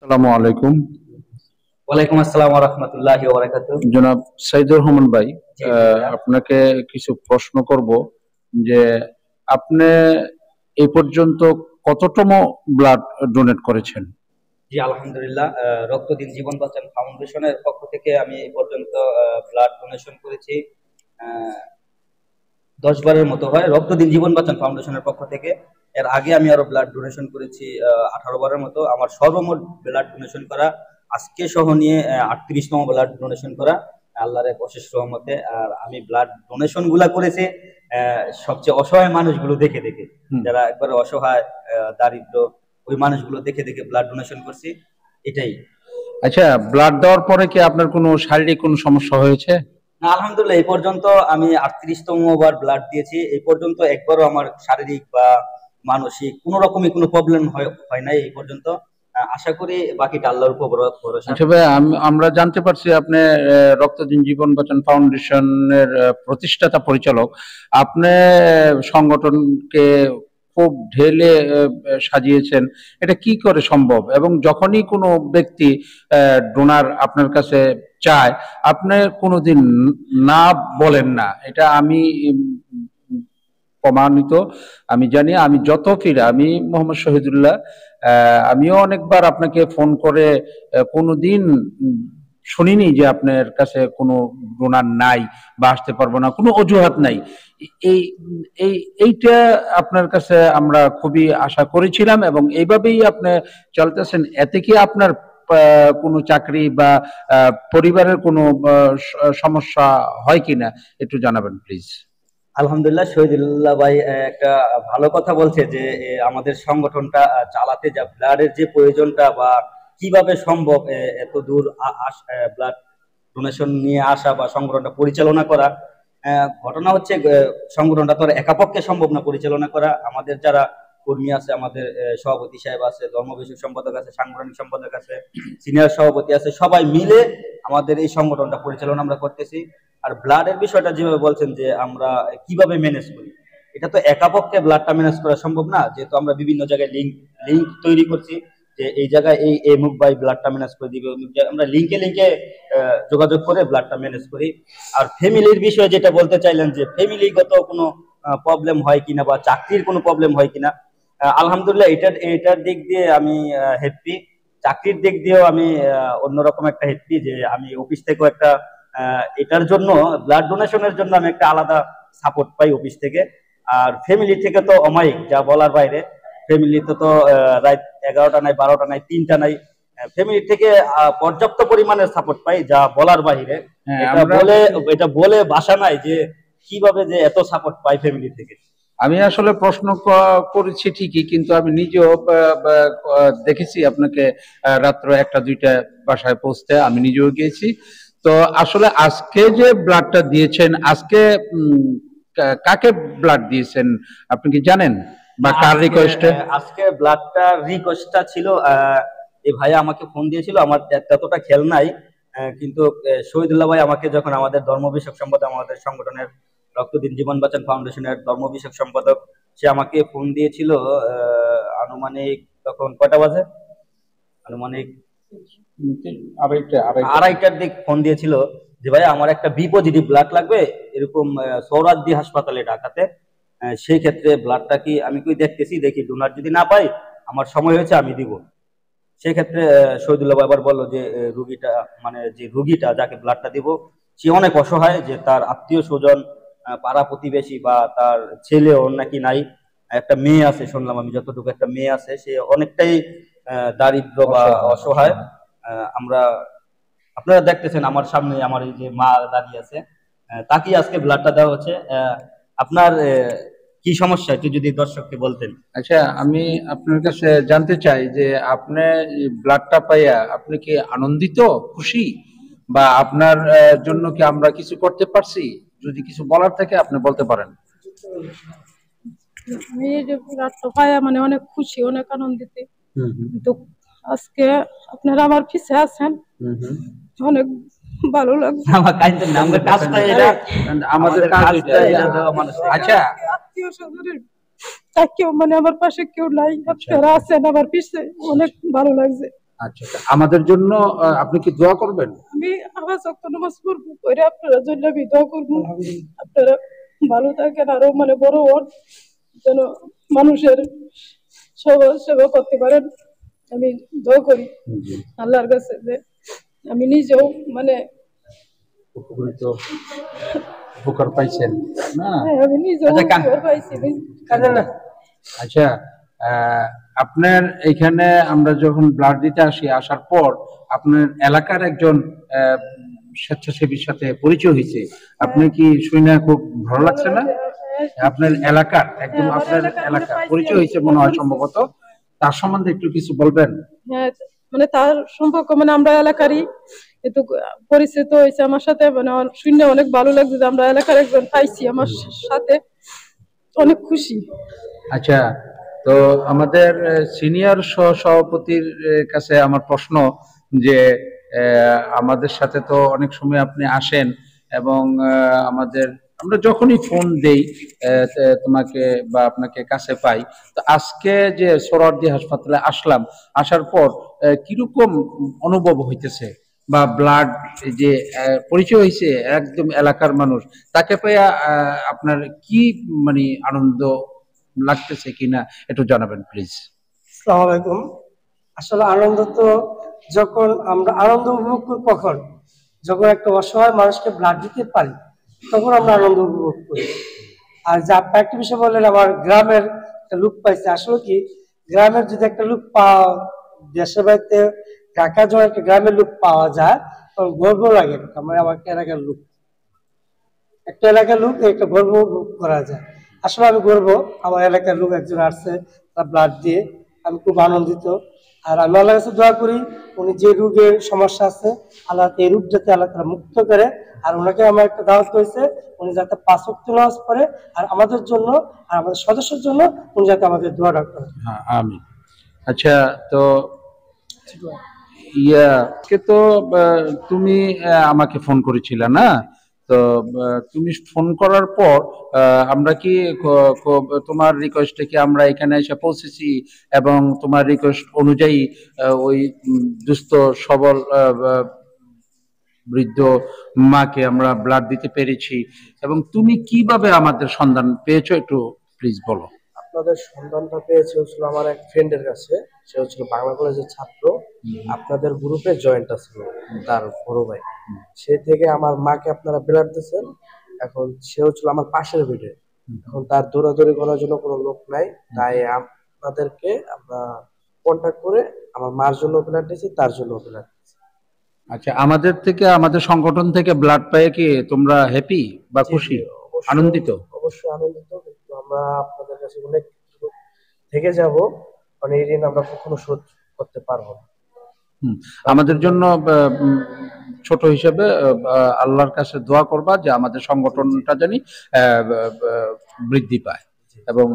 আসসালামু আলাইকুম। ওয়ালাইকুম আসসালাম ওয়া রাহমাতুল্লাহি ওয়া বারাকাতুহু। জনাব সাইদুর রহমান ভাই, জি, জি ভাইয়া। আপনাকে কিছু প্রশ্ন করব যে আপনি এই পর্যন্ত কততম ব্লাড ডোনেট করেছেন? জি, আলহামদুলিল্লাহ। রক্তদিন জীবন বাঁচান ফাউন্ডেশনের পক্ষ থেকে আমি এই পর্যন্ত ব্লাড ডোনেশন করেছি। আ ১০ বারের মতো হয় রক্তদিন জীবন বাঁচান ফাউন্ডেশনের পক্ষ থেকে। এর আগে আমি আরো ব্লাড ডোনেশন করেছি ১৮ বারের মতো। আমার সর্বমোট ব্লাড ডোনেশন করা আজকে সহ নিয়ে ৩৮ তম ব্লাড ডোনেশন করা আল্লাহর এক অশেষ রহমতে। আর আমি ব্লাড ডোনেশন গুলা করেছি সবচেয়ে অসহায় মানুষগুলো দেখে দেখে, হুম। যারা একবারে অসহায়, দারিদ্র, ওই মানুষগুলো দেখে দেখে ব্লাড ডোনেশন করছি। এটাই। আচ্ছা, ব্লাড দেওয়ার পরে কি আপনার কোনো শারীরিক কোনো সমস্যা হয়েছে? না, আলহামদুলিল্লাহ এই পর্যন্ত আমি ৩৮ তম বার ব্লাড দিয়েছি। এই পর্যন্ত একবারও আমার শারীরিক বা মানসিক কোনো রকমই কোনো প্রবলেম হয় নাই এই পর্যন্ত। আশা করি বাকিটা আল্লাহর উপর ভরসা। আচ্ছা ভাই, আমরা জানতে পারছি আপনি রক্তদিন জীবন বাঁচান ফাউন্ডেশনের প্রতিষ্ঠাতা পরিচালক। আপনি সংগঠনকে খুব ঢেলে সাজিয়েছেন। এটা কি করে সম্ভব? এবং যখনই কোনো ব্যক্তি ডোনার আপনার কাছে চায়, আপনি কোনোদিন না বলেন না। এটা আমি প্রমাণিত। আমি জানি, আমি যত ফিরে আমি মোহাম্মদ শহীদুল্লাহ, আমিও অনেকবার আপনাকে ফোন করে কোনোদিন শুনিনি যে আপনার কাছে কোনো ডোনার নাই বা আসতে পারবো না, কোনো অজুহাত নাই। এই এই এইটা আপনার কাছে আমরা খুবই আশা করেছিলাম এবং এইভাবেই আপনি চলতেছেন। এতে কি আপনার কোনো চাকরি বা পরিবারের কোনো সমস্যা হয় কিনা একটু জানাবেন প্লিজ। আলহামদুলিল্লাহ, শহীদুল্লাহ ভাই একটা ভালো কথা বলছে যে আমাদের সংগঠনটা চালাতে যা ব্লাডের যে প্রয়োজনটা বা কিভাবে সম্ভব এত দূর ব্লাড ডোনেশন নিয়ে আসা বা সংগঠনটা পরিচালনা করা। ঘটনা হচ্ছে সংগঠনটা তো আর একা পক্ষে সম্ভব না পরিচালনা করা। আমাদের যারা কর্মী আছে, আমাদের সভাপতি সাহেব আছে, ধর্ম বিষয়ক সম্পাদক আছে, সাংগঠনিক সম্পাদক আছে, সিনিয়র সভাপতি আছে, সবাই মিলে আমাদের এই সংগঠনটা পরিচালনা আমরা করতেছি। আর ব্লাডের বিষয়টা যেভাবে বলছেন যে আমরা কিভাবে ম্যানেজ করি, এটা তো একা পক্ষে ব্লাডটা ম্যানেজ করা সম্ভব না। যেহেতু আমরা বিভিন্ন জায়গায় লিঙ্ক লিঙ্ক তৈরি করছি যে এই জায়গায় এই মুখ বাই ব্লাডটা ম্যানেজ করে দিবে, আমরা লিঙ্কে লিঙ্কে যোগাযোগ করে ব্লাডটা ম্যানেজ করি। আর ফ্যামিলির বিষয়ে যেটা বলতে চাইলেন যে ফ্যামিলিগত কোনো প্রবলেম হয় কিনা বা চাকরির কোনো প্রবলেম হয় কিনা, আলহামদুলিল্লাহ এটার দিক দিয়ে আমি হ্যাপি। চাকরির দিক দিয়েও আমি অন্যরকম একটা হ্যাপি যে আমি অফিস থেকেও একটা এটার জন্য, ব্লাড ডোনেশনের জন্য আমি একটা আলাদা সাপোর্ট পাই অফিস থেকে। আর ফ্যামিলি থেকে তো অমায়িক, যা বলার বাইরে। ফ্যামিলিতে তো রাত 11টা নাই, 12টা নাই, 3টা নাই, ফ্যামিলি থেকে পর্যাপ্ত পরিমাণের সাপোর্ট পাই, যা বলার বাইরে। হ্যাঁ, এটা বলে ভাষা নাই যে কিভাবে যে এত সাপোর্ট পাই ফ্যামিলি থেকে। আমি আসলে প্রশ্ন করেছি ঠিকই, কিন্তু আমি নিজেও দেখেছি আপনাকে রাত্র 1টা 2টা বাসায় পৌঁছতে, আমি নিজেও গিয়েছি। তো আসলে আজকে যে ব্লাডটা দিয়েছেন, আজকে কাকে ব্লাড দিয়েছেন আপনি কি জানেন, বা কার রিকোয়েস্টে? আজকে ব্লাডটা রিকোয়েস্টটা ছিল, এই ভাইয়া আমাকে ফোন দিয়েছিল, আমার ততটা খেয়াল নাই। কিন্তু শহীদুল্লাহ ভাই আমাকে, যখন আমাদের ধর্ম বিষয়ক সম্পাদক, আমাদের সংগঠনের রক্তদিন জীবন বাঁচান ফাউন্ডেশনের ধর্ম বিষয়ক সম্পাদক, সে আমাকে ফোন দিয়েছিল আনুমানিক তখন কয়টা বাজে, আনুমানিক আড়াইটার দিক ফোন দিয়েছিল যে ভাই আমার একটা বি পজিটিভ ব্লাড লাগবে, এরকম সৌরাদ্দি হাসপাতালে ঢাকাতে। সেই ক্ষেত্রে ব্লাডটা কি আমি কি দেখতেছি, দেখি ডোনার যদি না পাই, আমার সময় হয়েছে আমি দিব। সেই ক্ষেত্রে শহীদুল্লাহ আবার বললো যে রুগীটা, মানে যে রুগীটা যাকে ব্লাডটা দিব, সে অনেক অসহায়, যে তার আত্মীয় স্বজন, পাড়া প্রতিবেশী বা তার ছেলে ওর নাকি নাই, একটা মেয়ে আছে শুনলাম আমি যতটুকু, একটা মেয়ে আছে, সে অনেকটাই দারিদ্র বা অসহায়। আমরা, আপনারা দেখতেছেন আমার সামনে আমার এই যে মা দাঁড়িয়ে আছে, তাকে আজকে ব্লাডটা দেওয়া হচ্ছে। আপনার কি সমস্যা একটু যদি দর্শককে বলতেন। আচ্ছা, আমি আপনার কাছে জানতে চাই যে আপনি ব্লাডটা পাইয়া আপনি কি আনন্দিত, খুশি, বা আপনার জন্য কি আমরা কিছু করতে পারছি? যদি কিছু বলার থাকে আপনি বলতে পারেন। আমি এই যে ব্লাডটা পাইয়া মানে অনেক খুশি, অনেক আনন্দিত। কিন্তু আজকে আপনারা আমার পিছে আছেন, অনেক ভালো লাগছে। আমার কাজটা আমাদের কাজটা এটা, আমাদের কাজটা এটা। আচ্ছা, আত্মীয় স্বজনের কেউ মানে আমার পাশে কেউ নাই, আপনারা আছেন আমার পিছে, অনেক ভালো লাগছে। আচ্ছা, আমাদের জন্য আপনি কি দোয়া করবেন? আমি আমার যত নামাজ পড়বো করে আপনার জন্য আমি দোয়া করবো। আপনারা ভালো থাকেন, আরো মানে বড় হন, যেন মানুষের সেবা করতে পারেন। আমি দোয়া করি আল্লাহর কাছে যে আমি নিজেও মানে উপকৃত উপকার পাইছেন না? আমি নিজেও উপকার পাইছি। আচ্ছা, আপনার এখানে আমরা যখন ব্লাড দিতে আসি, আসার পর আপনার এলাকার একজন স্বেচ্ছাসেবীর সাথে পরিচয় হয়েছে। আপনি কি শুনে খুব ভালো লাগছে না? আপনার এলাকার একদম আপনার এলাকার পরিচয় হয়েছে মনে হয় সম্ভবত, তার সম্বন্ধে একটু কিছু বলবেন? হ্যাঁ, মানে তার সম্পর্ক মানে আমরা এলাকারই একটু পরিচিত হয়েছে আমার সাথে, মানে শুনে অনেক ভালো লাগছে যে আমরা এলাকার একজন পাইছি আমার সাথে, অনেক খুশি। আচ্ছা, তো আমাদের সিনিয়র সভাপতির কাছে আমার প্রশ্ন যে আমাদের সাথে তো অনেক সময় আপনি আসেন এবং আমরা যখনই ফোন দেই তোমাকে বা আপনাকে কাছে পাই, তো আজকে যে সোহরাওয়ার্দী হাসপাতালে আসলাম, আসার পর কিরকম অনুভব হইতেছে বা ব্লাড যে পরিচয় হয়েছে একদম এলাকার মানুষ, তাকে পেয়ে আপনার কি মানে আনন্দ লাগতেছে কিনা একটু জানাবেন প্লিজ। আসসালামু আলাইকুম। আসলে আনন্দ তো যখন আমরা আনন্দ উপভোগ করি কখন, যখন একটা অসহায় মানুষকে ব্লাড দিতে পারি তখন আমরা আনন্দ উপভোগ করি। আর যা আপনি একটা বিষয় বললেন আমার গ্রামের একটা লোক পাইছে, আসলে কি গ্রামের যদি একটা লোক পাওয়া দেশের বাড়িতে ঢাকা যখন একটা গ্রামের লোক পাওয়া যায় তখন গর্ব লাগে। মানে আমাকে এলাকার লোক, একটা এলাকার লোক একটা গর্ব করা যায়। আসলে আমি গর্ব আমার এলাকার লোক একজন আসছে তার ব্লাড দিয়ে, আমি খুব আনন্দিত। আর আমি আল্লাহর কাছে দোয়া করি উনি যে রোগের সমস্যা আছে আল্লাহ এই রোগ যাতে আল্লাহ তারা মুক্ত করে। আর ওনাকে আমার একটা দাওয়াত হয়েছে উনি যাতে 5 ওয়াক্ত নামাজ পড়ে আর আমাদের জন্য আর আমাদের সদস্যের জন্য উনি যাতে আমাদের দোয়াটা করে। হ্যাঁ, আমিন। আচ্ছা, তো কে তো তুমি আমাকে ফোন করেছিলে না? তো তুমি ফোন করার পর আমরা কি তোমার রিকোয়েস্টে কি আমরা এখানে এসে পৌঁছেছি এবং তোমার রিকোয়েস্ট অনুযায়ী ওই দুস্থ সবল বৃদ্ধ মাকে আমরা ব্লাড দিতে পেরেছি, এবং তুমি কিভাবে আমাদের সন্ধান পেয়েছো একটু প্লিজ বলো। আপনাদের সন্ধানটা পেয়েছে হচ্ছিল আমার এক ফ্রেন্ডের কাছে, সে হচ্ছিল বাংলা কলেজের ছাত্র, আপনাদের গ্রুপে জয়েন্ট আছে তার বড় ভাই, সে থেকে আমার মাকে আপনারা ব্লাড দিয়েছেন। এখন সে হচ্ছিল আমার পাশের বেডে, এখন তার দৌড়াদৌড়ি করার জন্য কোনো লোক নাই, তাই আপনাদেরকে আমরা কন্ট্যাক্ট করে আমার মার জন্য ব্লাড দিয়েছি, তার জন্য ব্লাড দিয়েছি। আচ্ছা, আমাদের থেকে আমাদের সংগঠন থেকে ব্লাড পেয়ে কি তোমরা হ্যাপি বা খুশি, আনন্দিত? অবশ্যই আনন্দিত, কিন্তু আমরা আপনাদের কাছে অনেক থেকে যাব, মানে এই ঋণ আমরা কখনো শোধ করতে পারবো না। আমাদের জন্য ছোট হিসেবে আল্লাহর কাছে দোয়া করবা যে আমাদের সংগঠনটা জানি বৃদ্ধি পায়, এবং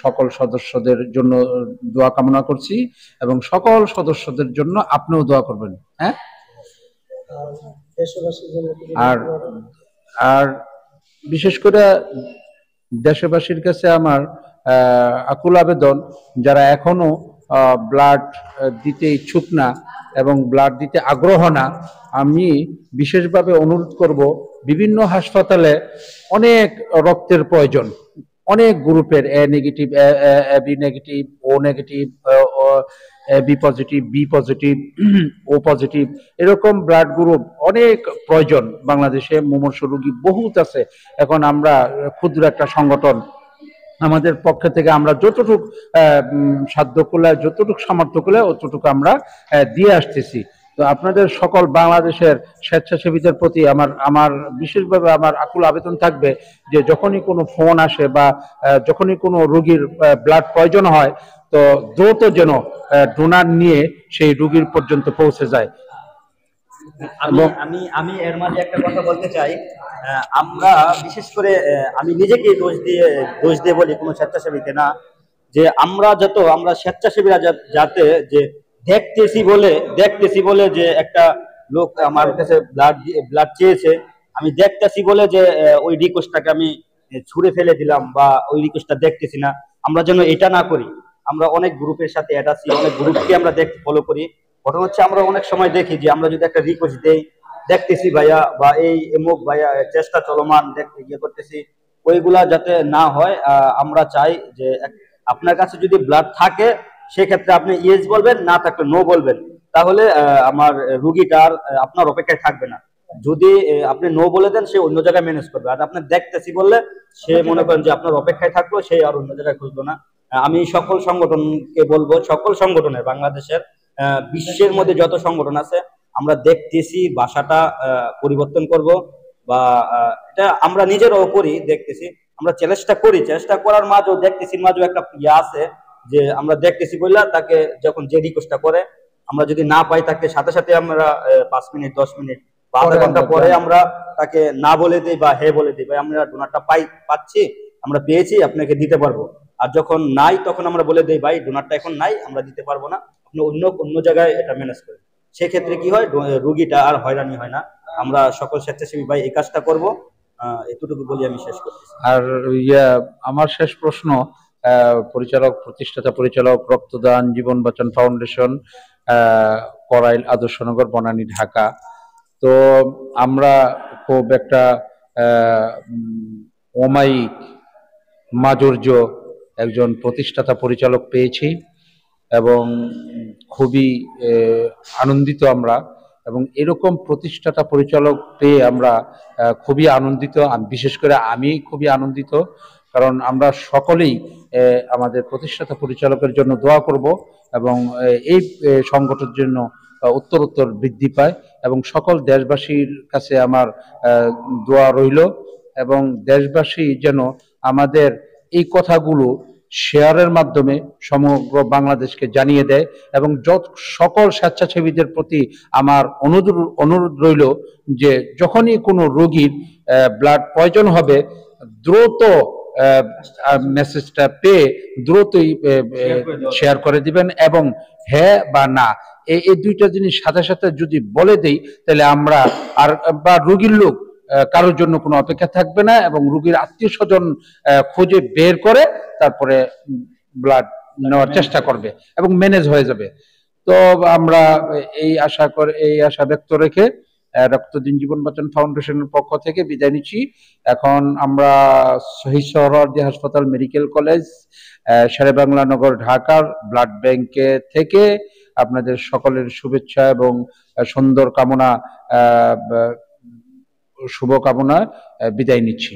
সকল সদস্যদের জন্য দোয়া কামনা করছি, এবং সকল সদস্যদের জন্য আপনিও দোয়া করবেন। হ্যাঁ, আর আর বিশেষ করে দেশবাসীর কাছে আমার আকুল আবেদন, যারা এখনো ব্লাড দিতে ইচ্ছুক না এবং ব্লাড দিতে আগ্রহ না, আমি বিশেষভাবে অনুরোধ করব, বিভিন্ন হাসপাতালে অনেক রক্তের প্রয়োজন, অনেক গ্রুপের A negative, B negative, O negative, B positive, B positive, O positive, এরকম ব্লাড গ্রুপ অনেক প্রয়োজন। বাংলাদেশে মুমূর্ষু রোগী বহুত আছে। এখন আমরা ক্ষুদ্র একটা সংগঠন, আমাদের পক্ষ থেকে আমরা যতটুকু সাধ্য করলে, যতটুকু সামর্থ্য করলে অতটুকু আমরা দিয়ে আসতেছি। তো আপনাদের সকল বাংলাদেশের স্বেচ্ছাসেবীদের প্রতি আমার বিশেষভাবে আমার আকুল আবেদন থাকবে যে যখনই কোনো ফোন আসে বা যখনই কোনো রোগীর ব্লাড প্রয়োজন হয়, তো দ্রুত যেন ডোনার নিয়ে সেই রোগীর পর্যন্ত পৌঁছে যায়। আমি এর মাঝে একটা কথা বলতে চাই। আমরা বিশেষ করে আমি নিজেকে দোষ দিয়ে বলি, কোনো স্বেচ্ছাসেবীকে না, যে আমরা স্বেচ্ছাসেবীরা যাতে যে দেখতেছি বলে যে একটা লোক আমার কাছে ব্লাড চেয়েছে, আমি দেখতেছি বলে যে ওই রিকোয়েস্টটাকে আমি ছুঁড়ে ফেলে দিলাম বা ওই রিকোয়েস্টটা দেখতেছি না, আমরা যেন এটা না করি। আমরা অনেক গ্রুপের সাথে অ্যাড আছি, অনেক গ্রুপকে আমরা ফলো করি, ঘটনা হচ্ছে আমরা অনেক সময় দেখি যে আমরা যদি একটা রিকোয়েস্ট দেই, দেখতেছি ভাইয়া বা এই মুখ ভাইয়া চেষ্টা চলমান, দেখতে গিয়ে করতেছি, ওইগুলা যাতে না হয় আমরা চাই যে আপনার কাছে যদি ব্লাড থাকে সেক্ষেত্রে আপনি ইয়েস বলবেন, না থাকলে নো বলবেন, তাহলে আমার রুগীটা আর আপনার অপেক্ষায় থাকবে না। যদি আপনি নো বলে দেন, সে অন্য জায়গায় ম্যানেজ করবে। আর আপনি দেখতেছি বললে সে মনে করেন যে আপনার অপেক্ষায় থাকলো, সে আর অন্য জায়গায় খুঁজলো না। আমি সকল সংগঠনকে বলবো, সকল সংগঠনের বাংলাদেশের বিশ্বের মধ্যে যত সংগঠন আছে, আমরা দেখতেছি ভাষাটা পরিবর্তন করব, বা এটা আমরা নিজেরাও করি, দেখতেছি আমরা চেষ্টা করার মাঝেও দেখতেছি মাঝেও একটা ইয়ে আছে যে আমরা দেখতেছি বললা তাকে যখন যে রিকোয়েস্টটা করে আমরা যদি না পাই তাকে সাথে সাথে আমরা 5 মিনিট 10 মিনিট বা আধা ঘন্টা পরে আমরা তাকে না বলে দিই বা হে বলে দিই, ভাই আমরা ডোনারটা পাচ্ছি, আমরা পেয়েছি, আপনাকে দিতে পারবো। আর যখন নাই তখন আমরা বলে দিই, ভাই ডোনারটা এখন নাই, আমরা দিতে পারবো না, আপনি অন্য জায়গায় এটা ম্যানেজ করেন। সেক্ষেত্রে কি হয়, রুগীটা আর হয়রানি হয় না। আমরা সকল স্বেচ্ছাসেবী ভাই এই কাজটা করবো, এতটুকু বলি আমি শেষ করতেছি। আর আমার শেষ প্রশ্ন, প্রতিষ্ঠাতা পরিচালক, রক্তদান জীবন বাঁচান ফাউন্ডেশন, করাইল আদর্শনগর, বনানী, ঢাকা। তো আমরা খুব একটা অমায়িক মাধুর্য একজন প্রতিষ্ঠাতা পরিচালক পেয়েছি এবং খুবই আনন্দিত আমরা, এবং এরকম প্রতিষ্ঠাতা পরিচালক পেয়ে আমরা খুবই আনন্দিত। বিশেষ করে আমি খুবই আনন্দিত, কারণ আমরা সকলেই আমাদের প্রতিষ্ঠাতা পরিচালকের জন্য দোয়া করব এবং এই সংগঠনের জন্য উত্তরোত্তর বৃদ্ধি পায়, এবং সকল দেশবাসীর কাছে আমার দোয়া রইল, এবং দেশবাসী যেন আমাদের এই কথাগুলো শেয়ারের মাধ্যমে সমগ্র বাংলাদেশকে জানিয়ে দেয়। এবং সকল স্বেচ্ছাসেবীদের প্রতি আমার অনুরোধ রইল যে যখনই কোনো রোগীর ব্লাড প্রয়োজন হবে, দ্রুত মেসেজটা পেয়ে দ্রুতই শেয়ার করে দিবেন, এবং হ্যাঁ বা না এই দুইটা জিনিস সাথে সাথে যদি বলে দেই, তাহলে আমরা আর বা রোগীর লোক কারোর জন্য কোনো অপেক্ষা থাকবে না, এবং রোগীর আত্মীয় স্বজন খুঁজে বের করে তারপরে ব্লাড নেওয়ার চেষ্টা করবে এবং ম্যানেজ হয়ে যাবে। তো আমরা এই আশা ব্যক্ত রেখে রক্তদিন জীবন বাঁচান ফাউন্ডেশনের পক্ষ থেকে বিদায় নিচ্ছি। এখন আমরা শহীদ সোহরাওয়ার্দী হাসপাতাল, মেডিকেল কলেজ, শেরেবাংলা নগর, ঢাকার ব্লাড ব্যাংকে থেকে আপনাদের সকলের শুভেচ্ছা এবং সুন্দর কামনা, শুভকামনা বিদায় নিচ্ছি।